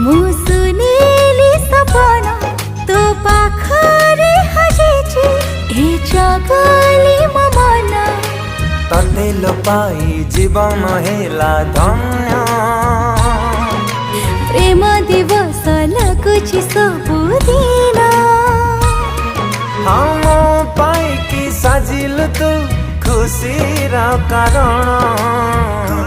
मुसुनीली सपना तो पाखरे हजेछि ए जगली मन तते लो पाई जीवन हेला धन्य प्रेम दिवस लगुछि सबुदिन हम पाई कि साजिल तू खुशी रा कारण